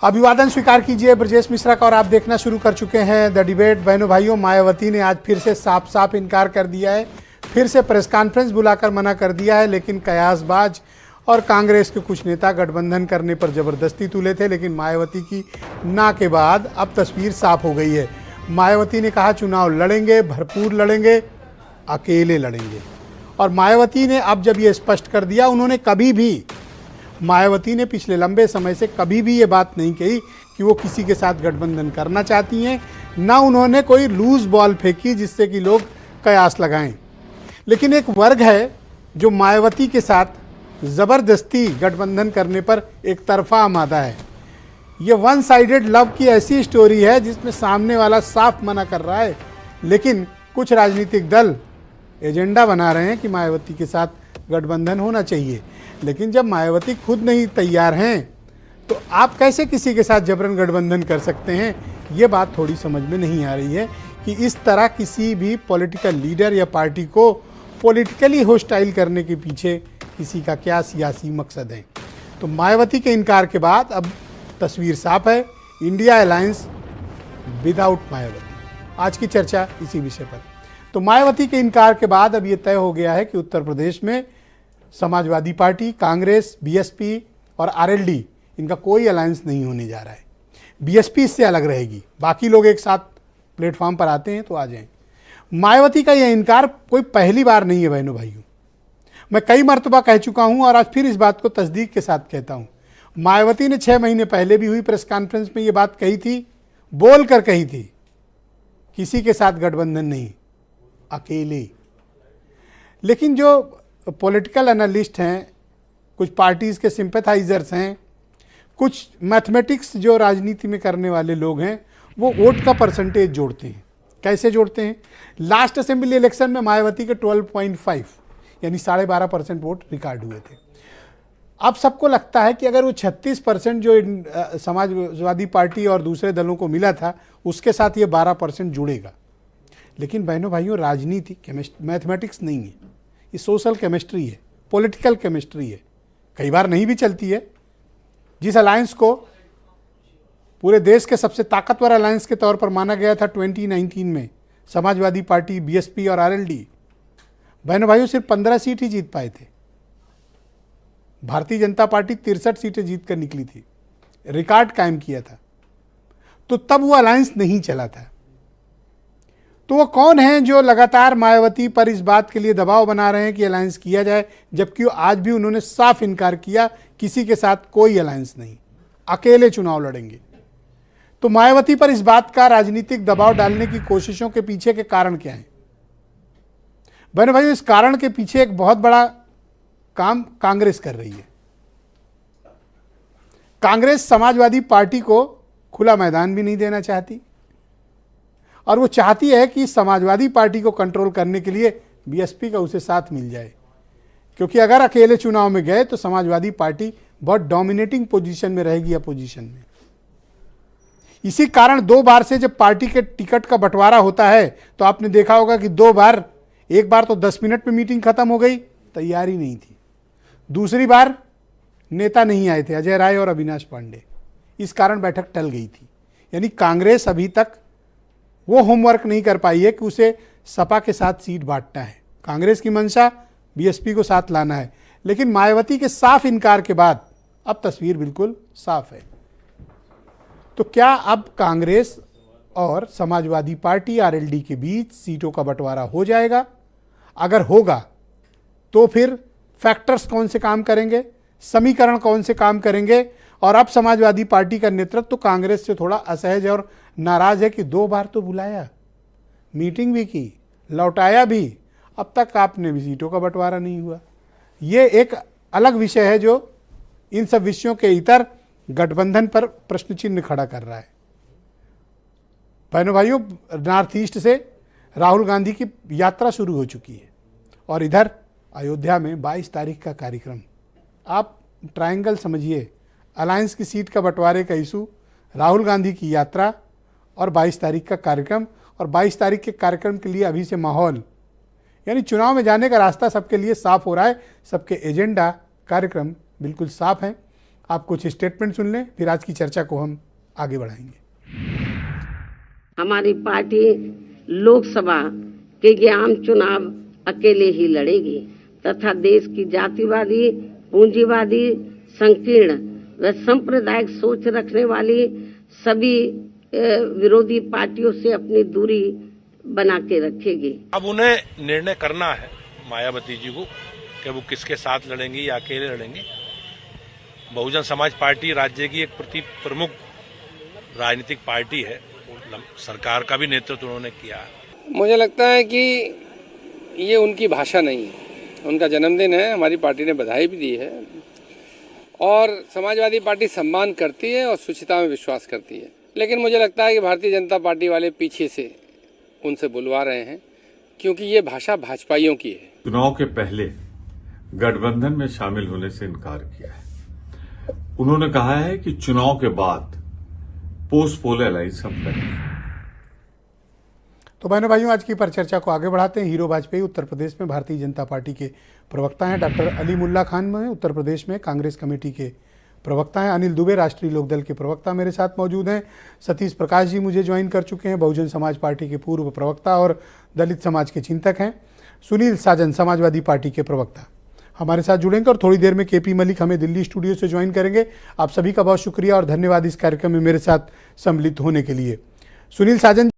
अभिवादन स्वीकार कीजिए ब्रजेश मिश्रा का और आप देखना शुरू कर चुके हैं द डिबेट। बहनों भाइयों, मायावती ने आज फिर से साफ साफ इनकार कर दिया है, फिर से प्रेस कॉन्फ्रेंस बुलाकर मना कर दिया है। लेकिन कयासबाज और कांग्रेस के कुछ नेता गठबंधन करने पर जबरदस्ती तुले थे, लेकिन मायावती की ना के बाद अब तस्वीर साफ हो गई है। मायावती ने कहा चुनाव लड़ेंगे, भरपूर लड़ेंगे, अकेले लड़ेंगे। और मायावती ने अब जब ये स्पष्ट कर दिया, उन्होंने कभी भी, मायावती ने पिछले लंबे समय से कभी भी ये बात नहीं कही कि वो किसी के साथ गठबंधन करना चाहती हैं, ना उन्होंने कोई लूज बॉल फेंकी जिससे कि लोग कयास लगाएं। लेकिन एक वर्ग है जो मायावती के साथ ज़बरदस्ती गठबंधन करने पर एक तरफा आमादा है। ये वन साइडेड लव की ऐसी स्टोरी है जिसमें सामने वाला साफ मना कर रहा है, लेकिन कुछ राजनीतिक दल एजेंडा बना रहे हैं कि मायावती के साथ गठबंधन होना चाहिए। लेकिन जब मायावती खुद नहीं तैयार हैं तो आप कैसे किसी के साथ जबरन गठबंधन कर सकते हैं? ये बात थोड़ी समझ में नहीं आ रही है कि इस तरह किसी भी पॉलिटिकल लीडर या पार्टी को पॉलिटिकली होस्टाइल करने के पीछे किसी का क्या सियासी मकसद है। तो मायावती के इनकार के बाद अब तस्वीर साफ है, इंडिया अलायंस विदाउट मायावती। आज की चर्चा इसी विषय पर। तो मायावती के इनकार के बाद अब ये तय हो गया है कि उत्तर प्रदेश में समाजवादी पार्टी, कांग्रेस, बीएसपी और आरएलडी, इनका कोई अलायंस नहीं होने जा रहा है। बीएसपी इससे अलग रहेगी, बाकी लोग एक साथ प्लेटफॉर्म पर आते हैं तो आ जाएं। मायावती का यह इनकार कोई पहली बार नहीं है बहनों भाइयों। मैं कई मरतबा कह चुका हूं और आज फिर इस बात को तस्दीक के साथ कहता हूं। मायावती ने 6 महीने पहले भी हुई प्रेस कॉन्फ्रेंस में ये बात कही थी, बोल कर कही थी, किसी के साथ गठबंधन नहीं, अकेले। लेकिन जो पॉलिटिकल एनालिस्ट हैं, कुछ पार्टीज़ के सिंपैथाइजर्स हैं, कुछ मैथमेटिक्स जो राजनीति में करने वाले लोग हैं, वो वोट का परसेंटेज जोड़ते हैं। कैसे जोड़ते हैं? लास्ट असेंबली इलेक्शन में मायावती के 12.5 यानी 12.5% वोट रिकॉर्ड हुए थे। अब सबको लगता है कि अगर वो 36% जो समाजवादी पार्टी और दूसरे दलों को मिला था, उसके साथ ये 12% जुड़ेगा। लेकिन बहनों भाइयों, राजनीति मैथमेटिक्स नहीं है, ये सोशल केमिस्ट्री है, पॉलिटिकल केमिस्ट्री है। कई बार नहीं भी चलती है। जिस अलायंस को पूरे देश के सबसे ताकतवर अलायंस के तौर पर माना गया था 2019 में, समाजवादी पार्टी, बीएसपी और आरएलडी, बहनों भाइयों सिर्फ 15 सीट ही जीत पाए थे। भारतीय जनता पार्टी 63 सीटें जीत कर निकली थी, रिकॉर्ड कायम किया था। तो तब वो अलायंस नहीं चला था। तो वो कौन हैं जो लगातार मायावती पर इस बात के लिए दबाव बना रहे हैं कि अलायंस किया जाए, जबकि आज भी उन्होंने साफ इनकार किया, किसी के साथ कोई अलायंस नहीं, अकेले चुनाव लड़ेंगे। तो मायावती पर इस बात का राजनीतिक दबाव डालने की कोशिशों के पीछे के कारण क्या है? बहनों भाइयों, इस कारण के पीछे एक बहुत बड़ा काम कांग्रेस कर रही है। कांग्रेस समाजवादी पार्टी को खुला मैदान भी नहीं देना चाहती और वो चाहती है कि समाजवादी पार्टी को कंट्रोल करने के लिए बीएसपी का उसे साथ मिल जाए, क्योंकि अगर अकेले चुनाव में गए तो समाजवादी पार्टी बहुत डोमिनेटिंग पोजीशन में रहेगी अपोजिशन में। इसी कारण 2 बार से जब पार्टी के टिकट का बंटवारा होता है तो आपने देखा होगा कि 2 बार, एक बार तो 10 मिनट में मीटिंग खत्म हो गई, तैयारी नहीं थी। दूसरी बार नेता नहीं आए थे, अजय राय और अविनाश पांडे, इस कारण बैठक टल गई थी। यानी कांग्रेस अभी तक वो होमवर्क नहीं कर पाई है कि उसे सपा के साथ सीट बांटना है। कांग्रेस की मंशा बीएसपी को साथ लाना है। लेकिन मायावती के साफ इनकार के बाद अब तस्वीर बिल्कुल साफ है। तो क्या अब कांग्रेस और समाजवादी पार्टी आरएलडी के बीच सीटों का बंटवारा हो जाएगा? अगर होगा तो फिर फैक्टर्स कौन से काम करेंगे, समीकरण कौन से काम करेंगे? और अब समाजवादी पार्टी का नेतृत्व तो कांग्रेस से थोड़ा असहज और नाराज है कि 2 बार तो बुलाया, मीटिंग भी की, लौटाया भी, अब तक आपने भी सीटों का बंटवारा नहीं हुआ। ये एक अलग विषय है जो इन सब विषयों के इतर गठबंधन पर प्रश्न चिन्ह खड़ा कर रहा है। बहनों भाइयों, नॉर्थ ईस्ट से राहुल गांधी की यात्रा शुरू हो चुकी है और इधर अयोध्या में 22 तारीख का कार्यक्रम। आप ट्रायंगल समझिए, अलायंस की सीट का बंटवारे का इशू, राहुल गांधी की यात्रा और 22 तारीख का कार्यक्रम। और 22 तारीख के कार्यक्रम के लिए अभी से माहौल, यानी चुनाव में जाने का रास्ता सबके लिए साफ हो रहा है। सबके एजेंडा, कार्यक्रम बिल्कुल साफ हैं। आप कुछ स्टेटमेंट सुन लें, फिर आज की चर्चा को हम आगे बढ़ाएंगे। हमारी पार्टी लोकसभा के ये आम चुनाव अकेले ही लड़ेगी तथा देश की जातिवादी, पूंजीवादी, संकीर्ण व सांप्रदायिक सोच रखने वाली सभी विरोधी पार्टियों से अपनी दूरी बना के रखेगी। अब उन्हें निर्णय करना है मायावती जी को कि वो किसके साथ लड़ेंगी या अकेले लड़ेंगी। बहुजन समाज पार्टी राज्य की एक प्रमुख राजनीतिक पार्टी है, सरकार का भी नेतृत्व उन्होंने किया है। मुझे लगता है कि ये उनकी भाषा नहीं है, उनका जन्मदिन है, हमारी पार्टी ने बधाई भी दी है और समाजवादी पार्टी सम्मान करती है और शुचिता में विश्वास करती है। लेकिन मुझे लगता है कि भारतीय जनता पार्टी वाले पीछे से उनसे बुलवा रहे हैं क्योंकि ये भाषा भाजपाइयों की है। चुनाव के पहले गठबंधन में शामिल होने से इनकार किया है। उन्होंने कहा है कि चुनाव के बाद पोस्ट पोल अलायंस हम करेंगे। तो बहनों भाइयों, आज की परिचर्चा को आगे बढ़ाते हैं। हीरो वाजपेयी उत्तर प्रदेश में भारतीय जनता पार्टी के प्रवक्ता हैं। डॉक्टर अली मुल्ला खान में उत्तर प्रदेश में कांग्रेस कमेटी के प्रवक्ता हैं। अनिल दुबे राष्ट्रीय लोकदल के प्रवक्ता मेरे साथ मौजूद हैं। सतीश प्रकाश जी मुझे ज्वाइन कर चुके हैं, बहुजन समाज पार्टी के पूर्व प्रवक्ता और दलित समाज के चिंतक हैं। सुनील साजन समाजवादी पार्टी के प्रवक्ता हमारे साथ जुड़ेंगे और थोड़ी देर में केपी मलिक हमें दिल्ली स्टूडियो से ज्वाइन करेंगे। आप सभी का बहुत शुक्रिया और धन्यवाद इस कार्यक्रम में मेरे साथ सम्मिलित होने के लिए। सुनील साजन